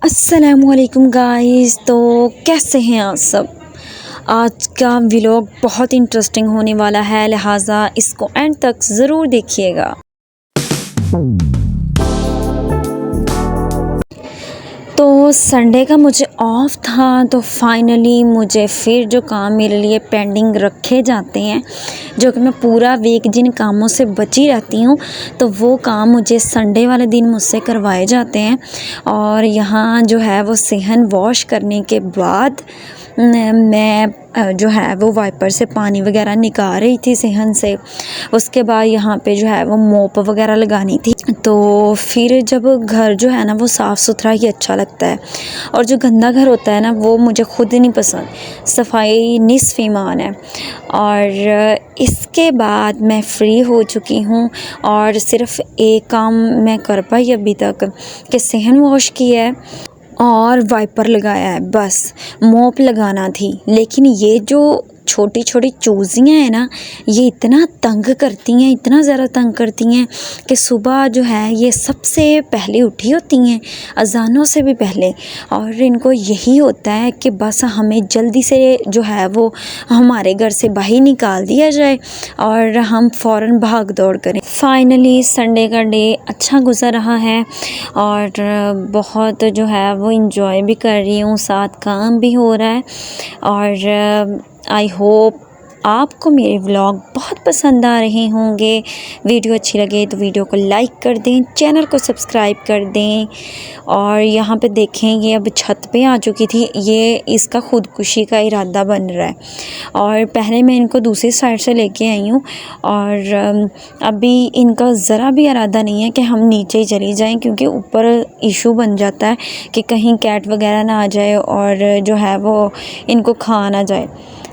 अस्सलामुअलैकुम गाइस। तो कैसे हैं आप सब। आज का व्लॉग बहुत इंटरेस्टिंग होने वाला है, लिहाजा इसको एंड तक ज़रूर देखिएगा। तो संडे का मुझे ऑफ था, तो फाइनली मुझे फिर जो काम मेरे लिए पेंडिंग रखे जाते हैं, जो कि मैं पूरा वीक जिन कामों से बची रहती हूँ, तो वो काम मुझे संडे वाले दिन मुझसे करवाए जाते हैं। और यहाँ जो है वो सेहन वॉश करने के बाद मैं जो है वो वाइपर से पानी वगैरह निकाल रही थी सेहन से। उसके बाद यहाँ पे जो है वो मोप वगैरह लगानी थी। तो फिर जब घर जो है ना वो साफ़ सुथरा ही अच्छा लगता है, और जो गंदा घर होता है ना वो मुझे खुद नहीं पसंद। सफाई निस्फ़ ईमान है। और इसके बाद मैं फ़्री हो चुकी हूँ, और सिर्फ़ एक काम मैं कर पाई अभी तक कि सेहन वॉश किया है और वाइपर लगाया है, बस मोप लगाना थी। लेकिन ये जो छोटी छोटी चूज़ियाँ हैं ना, ये इतना तंग करती हैं, इतना ज़्यादा तंग करती हैं कि सुबह जो है ये सबसे पहले उठी होती हैं, अज़ानों से भी पहले। और इनको यही होता है कि बस हमें जल्दी से जो है वो हमारे घर से बाहर निकाल दिया जाए और हम फ़ौरन भाग दौड़ करें। फाइनली संडे का डे अच्छा गुज़र रहा है, और बहुत जो है वो इंजॉय भी कर रही हूँ, साथ काम भी हो रहा है। और आई होप आपको मेरे व्लॉग बहुत पसंद आ रहे होंगे। वीडियो अच्छी लगे तो वीडियो को लाइक कर दें, चैनल को सब्सक्राइब कर दें। और यहाँ पे देखें, ये अब छत पे आ चुकी थी, ये इसका खुदकुशी का इरादा बन रहा है। और पहले मैं इनको दूसरी साइड से लेके आई हूँ, और अभी इनका ज़रा भी इरादा नहीं है कि हम नीचे ही चली जाएं, क्योंकि ऊपर इशू बन जाता है कि कहीं कैट वगैरह ना आ जाए और जो है वो इनको खा ना जाए।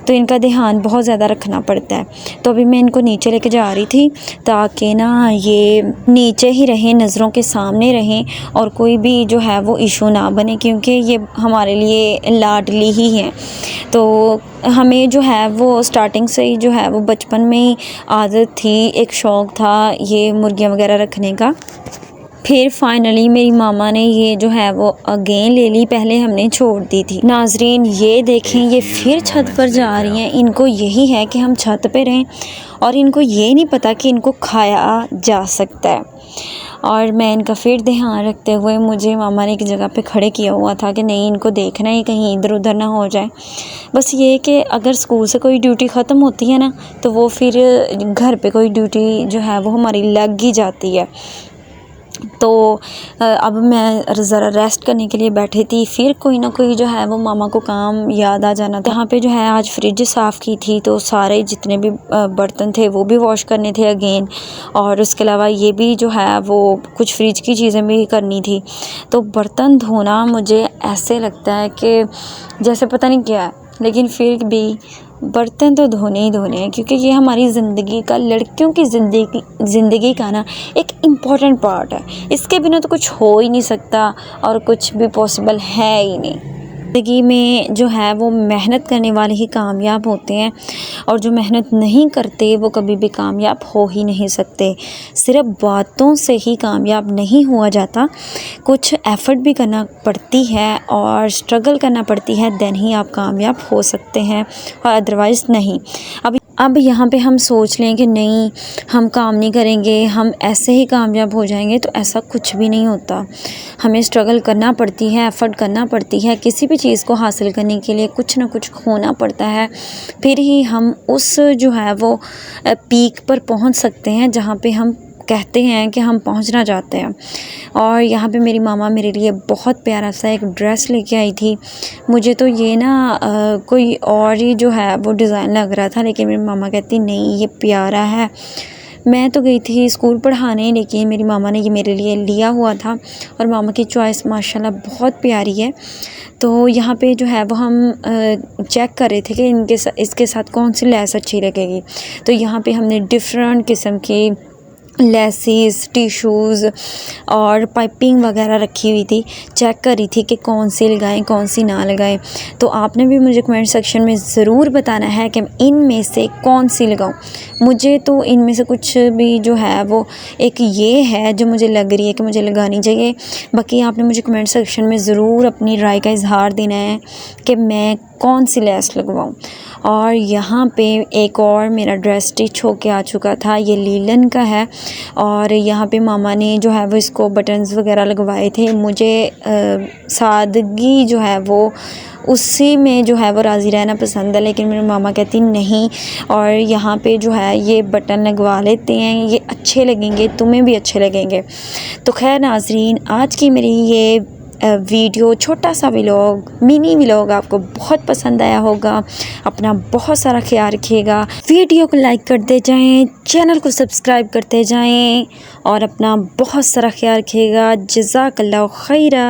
तो इनका ध्यान बहुत ज़्यादा रखना पड़ता है। तो अभी मैं इनको नीचे लेके जा रही थी, ताकि ना ये नीचे ही रहें, नज़रों के सामने रहें, और कोई भी जो है वो इशू ना बने, क्योंकि ये हमारे लिए लाडली ही हैं। तो हमें जो है वो स्टार्टिंग से ही जो है वो बचपन में ही आदत थी, एक शौक़ था ये मुर्गियाँ वगैरह रखने का। फिर फाइनली मेरी मामा ने ये जो है वो अगेन ले ली, पहले हमने छोड़ दी थी। नाजरीन ये देखें, ये फिर छत पर जा रही हैं। इनको यही है कि हम छत पे रहें, और इनको ये नहीं पता कि इनको खाया जा सकता है। और मैं इनका फिर ध्यान रखते हुए, मुझे मामा ने एक जगह पे खड़े किया हुआ था कि नहीं, इनको देखना है कहीं इधर उधर ना हो जाए। बस ये कि अगर स्कूल से कोई ड्यूटी ख़त्म होती है ना, तो वो फिर घर पे कोई ड्यूटी जो है वो हमारी लग ही जाती है। तो अब मैं ज़रा रेस्ट करने के लिए बैठी थी, फिर कोई ना कोई जो है वो मामा को काम याद आ जाना था। यहाँ पे जो है आज फ्रिज साफ़ की थी, तो सारे जितने भी बर्तन थे वो भी वॉश करने थे अगेन। और उसके अलावा ये भी जो है वो कुछ फ्रिज की चीज़ें भी करनी थी। तो बर्तन धोना मुझे ऐसे लगता है कि जैसे पता नहीं क्या है, लेकिन फिर भी बर्तन तो धोने ही धोने हैं, क्योंकि ये हमारी ज़िंदगी का, लड़कियों की ज़िंदगी का ना एक इम्पॉर्टेंट पार्ट है। इसके बिना तो कुछ हो ही नहीं सकता, और कुछ भी पॉसिबल है ही नहीं। ज़िंदगी में जो है वो मेहनत करने वाले ही कामयाब होते हैं, और जो मेहनत नहीं करते वो कभी भी कामयाब हो ही नहीं सकते। सिर्फ बातों से ही कामयाब नहीं हुआ जाता, कुछ एफ़र्ट भी करना पड़ती है और स्ट्रगल करना पड़ती है, देन ही आप कामयाब हो सकते हैं, और अदरवाइज़ नहीं। अब यहाँ पे हम सोच लें कि नहीं, हम काम नहीं करेंगे, हम ऐसे ही कामयाब हो जाएंगे, तो ऐसा कुछ भी नहीं होता। हमें स्ट्रगल करना पड़ती है, एफ़र्ट करना पड़ती है। किसी भी चीज़ को हासिल करने के लिए कुछ ना कुछ खोना पड़ता है, फिर ही हम उस जो है वो पीक पर पहुँच सकते हैं, जहाँ पे हम कहते हैं कि हम पहुंचना चाहते हैं। और यहाँ पे मेरी मामा मेरे लिए बहुत प्यारा सा एक ड्रेस लेके आई थी। मुझे तो ये ना कोई और ही जो है वो डिज़ाइन लग रहा था, लेकिन मेरी मामा कहती नहीं, ये प्यारा है। मैं तो गई थी स्कूल पढ़ाने, लेकिन मेरी मामा ने ये मेरे लिए लिया हुआ था, और मामा की चॉइस माशाल्लाह बहुत प्यारी है। तो यहाँ पे जो है वो हम चेक कर रहे थे कि इसके साथ कौन सी लेस अच्छी लगेगी। तो यहाँ पे हमने डिफरेंट किस्म की लेसिस, टिश्यूज़ और पाइपिंग वगैरह रखी हुई थी। चेक कर रही थी कि कौन सी लगाएं कौन सी ना लगाएं। तो आपने भी मुझे कमेंट सेक्शन में ज़रूर बताना है कि इनमें से कौन सी लगाऊं। मुझे तो इनमें से कुछ भी जो है वो एक ये है जो मुझे लग रही है कि मुझे लगानी चाहिए। बाकी आपने मुझे कमेंट सेक्शन में ज़रूर अपनी राय का इज़हार देना है कि मैं कौन सी लेस लगवाऊं। और यहाँ पे एक और मेरा ड्रेस स्टिच होके आ चुका था, ये लीलन का है। और यहाँ पे मामा ने जो है वो इसको बटन्स वगैरह लगवाए थे। मुझे सादगी जो है वो उसी में जो है वो राज़ी रहना पसंद है, लेकिन मेरी मामा कहती नहीं। और यहाँ पे जो है ये बटन लगवा लेते हैं, ये अच्छे लगेंगे, तुम्हें भी अच्छे लगेंगे। तो खैर नाज़रीन, आज की मेरी ये वीडियो, छोटा सा व्लॉग, मिनी व्लॉग आपको बहुत पसंद आया होगा। अपना बहुत सारा ख्याल रखिएगा। वीडियो को लाइक करते जाएं, चैनल को सब्सक्राइब करते जाएं और अपना बहुत सारा ख्याल रखिएगा। जज़ाकल्लाह खैरा।